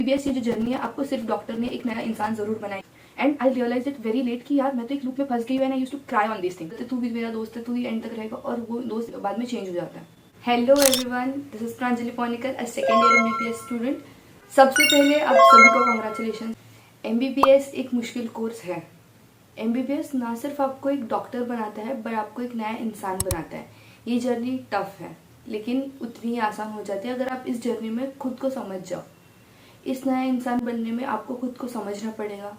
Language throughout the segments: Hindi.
एमबीबीएस की जो जर्नी है, आपको सिर्फ डॉक्टर ने एक नया इंसान जरूर बनाया। And I realise it very late कि यार मैं तो एक लूप में फंस गई हूँ and I used to cry on this thing. तू भी मेरा दोस्त है, तू ही एंड तक रहेगा, और वो दोस्त बाद में चेंज हो जाता है। Hello everyone, this is Pranjali Paunikar, a second year MBBS student. सबसे पहले आप सभी को कांग्रेचुलेशन। एमबीबीएस एक मुश्किल कोर्स है। एमबीबीएस ना सिर्फ आपको एक डॉक्टर बनाता है, बट आपको एक नया इंसान बनाता है। ये जर्नी टफ है, लेकिन उतनी ही आसान हो जाती है अगर आप इस जर्नी में खुद को समझ जाओ। इस नया इंसान बनने में आपको खुद को समझना पड़ेगा,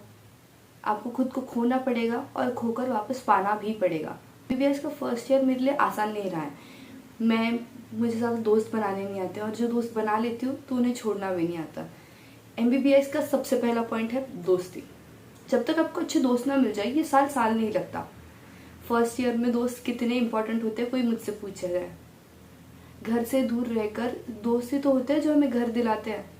आपको खुद को खोना पड़ेगा, और खोकर वापस पाना भी पड़ेगा। एमबीबीएस का फर्स्ट ईयर मेरे लिए आसान नहीं रहा है। मुझे ज़्यादा दोस्त बनाने नहीं आते, और जो दोस्त बना लेती हूँ तो उन्हें छोड़ना भी नहीं आता। एमबीबीएस का सबसे पहला पॉइंट है दोस्ती। जब तक आपको अच्छे दोस्त ना मिल जाए, ये साल नहीं लगता। फर्स्ट ईयर में दोस्त कितने इंपॉर्टेंट होते हैं, कोई मुझसे पूछा जाए। घर से दूर रहकर दोस्त ही तो होते हैं जो हमें घर दिलाते हैं।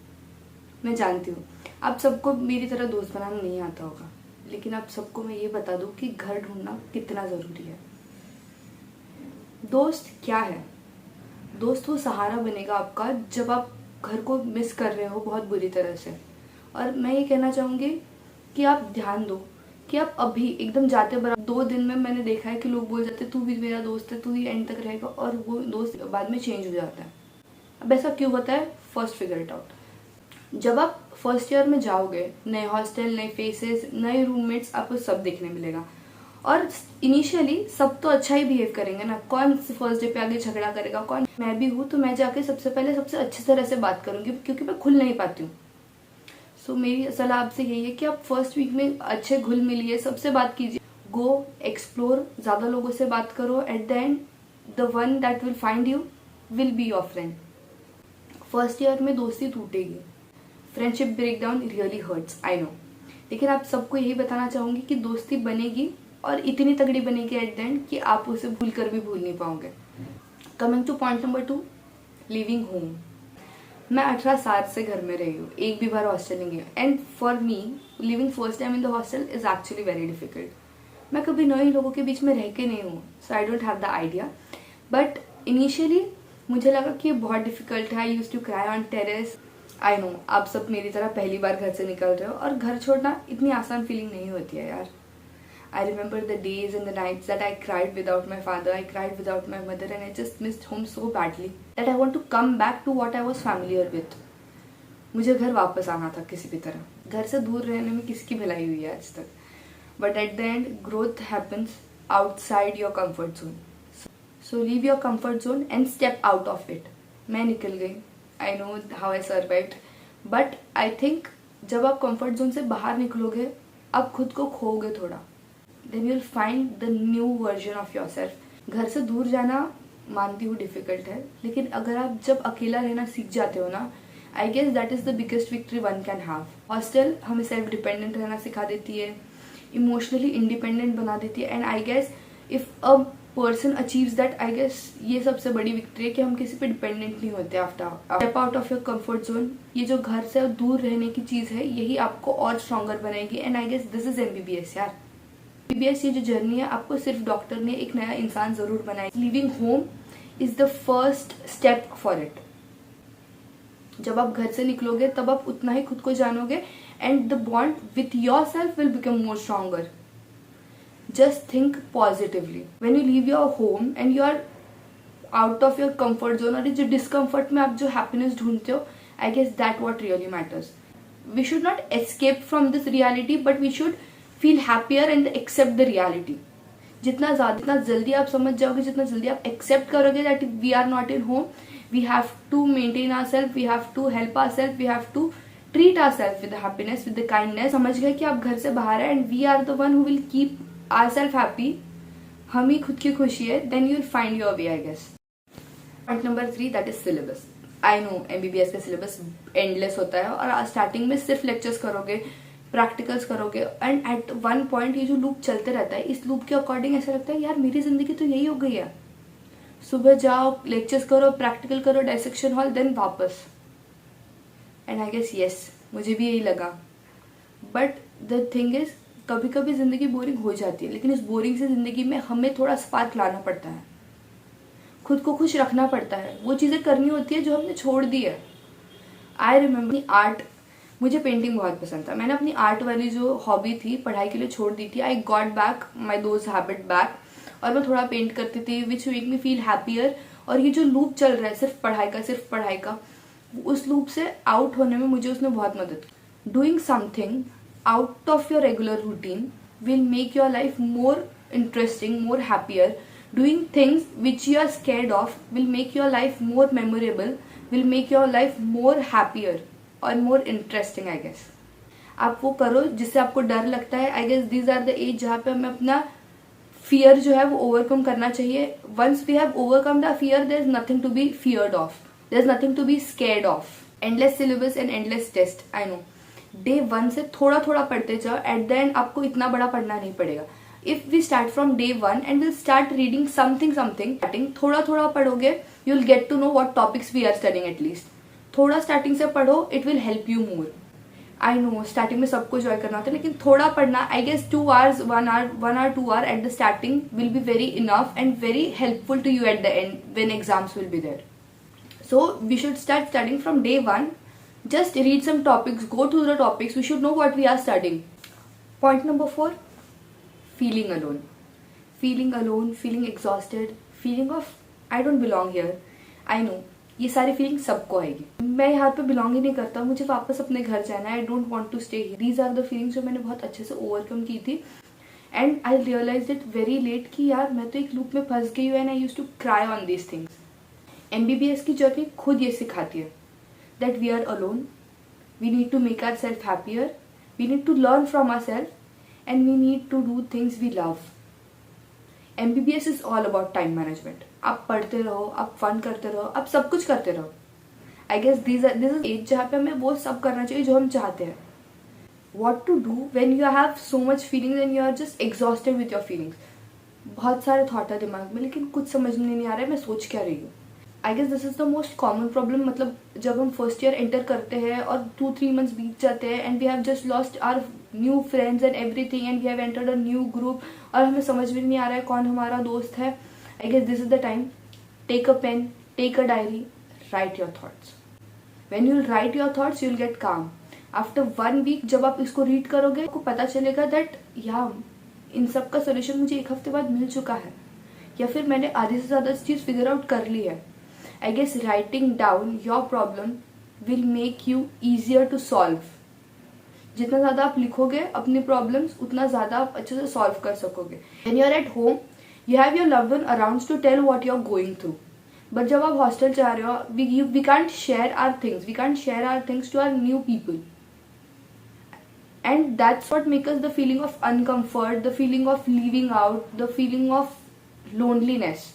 मैं जानती हूँ आप सबको मेरी तरह दोस्त बनाना नहीं आता होगा, लेकिन आप सबको मैं ये बता दूं कि घर ढूंढना कितना ज़रूरी है। दोस्त क्या है? दोस्त वो सहारा बनेगा आपका जब आप घर को मिस कर रहे हो बहुत बुरी तरह से। और मैं ये कहना चाहूँगी कि आप ध्यान दो कि आप अभी एकदम जाते बराबर 2 दिन में मैंने देखा है कि लोग बोल जाते तू भी मेरा दोस्त है, तू ही एंड तक रहेगा, और वो दोस्त बाद में चेंज हो जाता है। अब ऐसा क्यों होता है? First figure it out. जब आप फर्स्ट ईयर में जाओगे, नए हॉस्टल, नए फेसेस, नए रूममेट्स, आपको सब देखने मिलेगा। और इनिशियली सब तो अच्छा ही बिहेव करेंगे ना। कौन फर्स्ट डे पे आगे झगड़ा करेगा? कौन? मैं भी हूँ, तो मैं जाके सबसे पहले सबसे अच्छी तरह से बात करूंगी, क्योंकि मैं खुल नहीं पाती हूँ। सो मेरी सलाह आपसे यही है कि आप फर्स्ट वीक में अच्छे घुल मिलिए, सबसे बात कीजिए, गो एक्सप्लोर, ज्यादा लोगों से बात करो। At the end the one that will find you will be your friend. First year में दोस्ती टूटेगी, friendship breakdown really hurts, I know, लेकिन आप सबको यही बताना चाहूंगी कि दोस्ती बनेगी, और इतनी तगड़ी बनेगी एट द एंड कि आप उसे भूल कर भी भूल नहीं पाओगे। Coming two point number 2, living home. मैं 18 साल से घर में रही हूँ, एक भी बार हॉस्टल नहीं गया। And for me living first time in the hostel is actually very difficult. मैं कभी नए लोगों के बीच में रह के नहीं हूँ, so I don't have the idea. But initially मुझे लगा कि ये बहुत डिफिकल्ट है। I used to cry on terrace. I know आप सब मेरी तरह पहली बार घर से निकल रहे हो, और घर छोड़ना इतनी आसान फीलिंग नहीं होती है यार। I remember the days and the nights that I cried without my father, I cried without my mother, and I just missed home so badly that I want to come back to what I was familiar with. मुझे घर वापस आना था किसी भी तरह। घर से दूर रहने में किसकी भलाई हुई है आज तक? But at the and growth happens outside your comfort zone. So leave your comfort zone and step out of it. मैं निकल गई, I know how I survived, but I think जब आप कंफर्ट जोन से बाहर निकलोगे, आप खुद को खोगे थोड़ा, then you will find the new version of your self. घर से दूर जाना मानती हूँ डिफिकल्ट है, लेकिन अगर आप जब अकेला रहना सीख जाते हो ना, I guess that is the biggest victory one can have. Hostel हमें सेल्फ डिपेंडेंट रहना सिखा देती है, इमोशनली इंडिपेंडेंट बना देती है। And I guess if a person achieves that, I guess ये सबसे बड़ी विक्ट्री है कि हम किसी पे डिपेंडेंट नहीं होते। After step out of your comfort zone, ये जो घर से दूर रहने की चीज है, यही आपको और स्ट्रॉन्गर बनाएगी। And I guess this is MBBS यार। एमबीबीएस ये जो जर्नी है, आपको सिर्फ डॉक्टर ने एक नया इंसान जरूर बनाया। Living home is the first step for it. जब आप घर से निकलोगे, तब आप उतना ही खुद को जानोगे, and the bond with yourself will become more stronger. Just think positively. When you leave your home and you are out of your comfort zone, और जो discomfort में आप जो happiness ढूंढते हो, I guess that what really matters. We should not escape from this reality, but we should feel happier and accept the reality. जितना जल्दी आप समझ जाओगे, जितना जल्दी आप accept करोगे that we are not in home, we have to maintain ourselves, we have to help ourselves, we have to treat ourselves with the happiness, with the kindness. समझ गए कि आप घर से बाहर है, and we are the one who will keep ourselves happy, हम ही खुद की खुशी है, then you will find your way, I guess. Point number 3, that is syllabus. I know MBBS का syllabus endless होता है, और स्टार्टिंग में सिर्फ लेक्चर्स करोगे, प्रैक्टिकल्स करोगे, एंड एट वन पॉइंट ये जो लूप चलते रहता है, इस लूप के अकॉर्डिंग ऐसा लगता है यार मेरी जिंदगी तो यही हो गई है। सुबह जाओ, लेक्चर्स करो, प्रैक्टिकल करो, डायसेक्शन हॉल, देन वापस। एंड आई गेस यस, मुझे भी यही लगा। बट द थिंग इज, कभी कभी जिंदगी बोरिंग हो जाती है, लेकिन इस बोरिंग से जिंदगी में हमें थोड़ा स्पार्क लाना पड़ता है, खुद को खुश रखना पड़ता है, वो चीजें करनी होती है जो हमने छोड़ दी है। आई रिमेम्बर आर्ट, मुझे पेंटिंग बहुत पसंद था। मैंने अपनी आर्ट वाली जो हॉबी थी पढ़ाई के लिए छोड़ दी थी। I got back my those habit back, और मैं थोड़ा पेंट करती थी which make me feel happier. और ये जो लूप चल रहा है सिर्फ पढ़ाई का, उस लूप से आउट होने में मुझे उसने बहुत मदद की। Doing something out of your regular routine will make your life more interesting, more happier. Doing things which you are scared of will make your life more memorable, will make your life more happier और more interesting, I guess. आप वो करो जिससे आपको डर लगता है। I guess these are the age जहाँ पे हमें अपना fear जो है वो overcome करना चाहिए। Once we have overcome the fear, there is nothing to be feared of. There is nothing to be scared of. Endless syllabus and endless test. I know. Day 1 से थोड़ा थोड़ा पढ़ते जाओ, at the end आपको इतना बड़ा पढ़ना नहीं पड़ेगा। If we start from day 1 and we'll start reading something, starting थोड़ा थोड़ा पढ़ोगे, you'll get to know what topics we are studying at least. थोड़ा starting से पढ़ो, it will help you more. I know starting में सबको join करना होता है, लेकिन थोड़ा पढ़ना, I guess 2 hours, 1 hour 2 hour at the starting will be very enough and very helpful to you at the end when exams will be there. So we should start studying from day 1. Just read some topics, go through the topics. We should know what we are studying. Point number 4. Feeling alone, feeling exhausted, feeling of I don't belong here. I know ये सारी फीलिंग सबको आएगी। मैं यहाँ पे बिलोंग ही नहीं करता, मुझे वापस अपने घर जाना है। I don't want to stay here. These are the feelings जो मैंने बहुत अच्छे से ओवरकम की थी। And I realise it very late कि यार मैं तो एक लूप में फंस गई हूँ। And I use to cry on these things. MBBS की जर्नी खुद ये सिखाती है that we are alone, we need to make our self happier, we need to learn from our self, and we need to do things we love. MBBS is all about time management. आप पढ़ते रहो, आप फन करते रहो, आप सब कुछ करते रहो। I guess this is age जहाँ पे हमें वो सब करना चाहिए जो हम चाहते हैं। What to do when you have so much feelings and you are just exhausted with your feelings. बहुत सारे थॉट है दिमाग में, लेकिन कुछ समझ में नहीं आ रहा है मैं सोच क्या रही हूँ। I guess this is the most common problem. मतलब जब हम फर्स्ट ईयर एंटर करते हैं और 2-3 months बीत जाते हैं and we have just lost our new friends and everything and we have entered a new group, और हमें समझ में नहीं आ रहा है कौन हमारा दोस्त है। I guess this is the time, take a pen, take a diary, write your thoughts. When you'll write your thoughts you'll get calm. After 1 week जब आप इसको रीड करोगे आपको पता चलेगा दैट या इन सब का सोल्यूशन मुझे 1 हफ्ते बाद मिल चुका है, या फिर मैंने आधी से ज्यादा चीज फिगर आउट कर ली है। I guess writing down your problem will make you easier to solve. जितना ज़्यादा आप लिखोगे अपनी प्रॉब्लम्स उतना ज़्यादा आप अच्छे से सॉल्व कर सकोगे। When you are at home, you have your loved one around to tell what you are going through. But जब आप हॉस्टल जा रहे हो, we can't share our things. We can't share our things to our new people. And that's what makes us the feeling of uncomfort, the feeling of leaving out, the feeling of loneliness.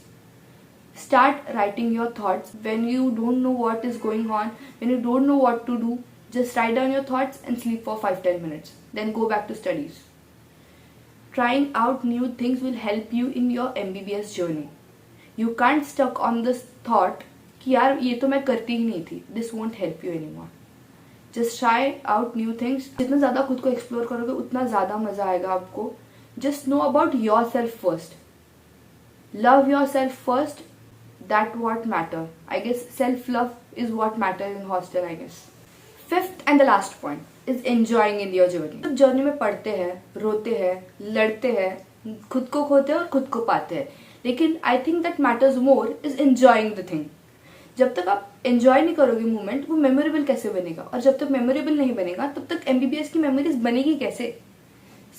Start writing your thoughts when you don't know what is going on, when you don't know what to do. Just write down your thoughts and sleep for 5-10 minutes. Then go back to studies. Trying out new things will help you in your MBBS journey. You can't stuck on this thought कि यार ये तो मैं करती ही नहीं थी. This won't help you anymore. Just try out new things. जितना ज़्यादा खुद को एक्सप्लोर करोगे उतना ज़्यादा मज़ा आएगा आपको. Just know about yourself first. Love yourself first. That what matter. I guess self-love is what matter in hostel, I guess. 5th and the last point is enjoying in your journey. जब जर्नी में पढ़ते हैं, रोते हैं, लड़ते हैं, खुद को खोते हैं और खुद को पाते हैं, लेकिन I think that matters more is enjoying the thing. जब तक आप enjoy नहीं करोगे मोमेंट, वो मेमोरेबल कैसे बनेगा? और जब तक मेमोरेबल नहीं बनेगा तब तक MBBS की मेमोरीज बनेगी कैसे?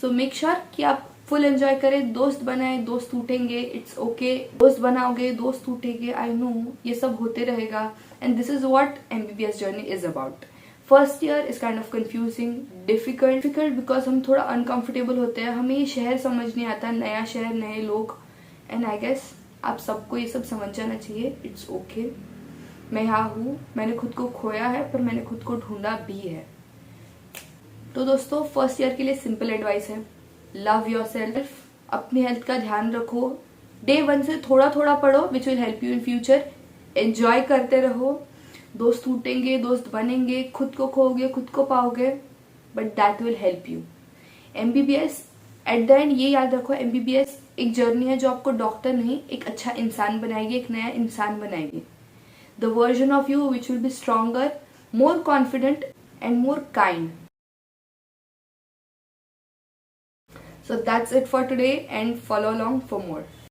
सो मेक श्योर कि आप फुल एंजॉय करें। दोस्त बनाए, दोस्त टूटेंगे, इट्स ओके। दोस्त बनाओगे, दोस्त टूटेंगे, आई नो ये सब होते रहेगा। And this is what MBBS journey is about. First year is kind of confusing, difficult because हम थोड़ा अनकंफर्टेबल होते हैं, हमें ये शहर समझ नहीं आता, नया शहर, नए लोग। एंड आई गेस आप सबको ये सब समझ जाना चाहिए, इट्स ओके। मैं यहाँ हूँ, मैंने खुद को खोया है पर मैंने खुद को ढूंढा भी है। तो दोस्तों फर्स्ट ईयर के लिए सिंपल एडवाइस है, लव योर सेल्फ, अपनी हेल्थ का ध्यान रखो। डे 1 से थोड़ा थोड़ा पढ़ो which will help you in future. Enjoy करते रहो, दोस्त टूटेंगे, दोस्त बनेंगे, खुद को खोओगे, खुद को पाओगे, but that will help you. MBBS eight the and ये याद रखो, MBBS एक जर्नी है जो आपको डॉक्टर नहीं एक अच्छा इंसान बनाएगी, एक नया इंसान बनाएगी। The version of you which will be stronger, more confident and more kind. So that's it for today, and follow along for more.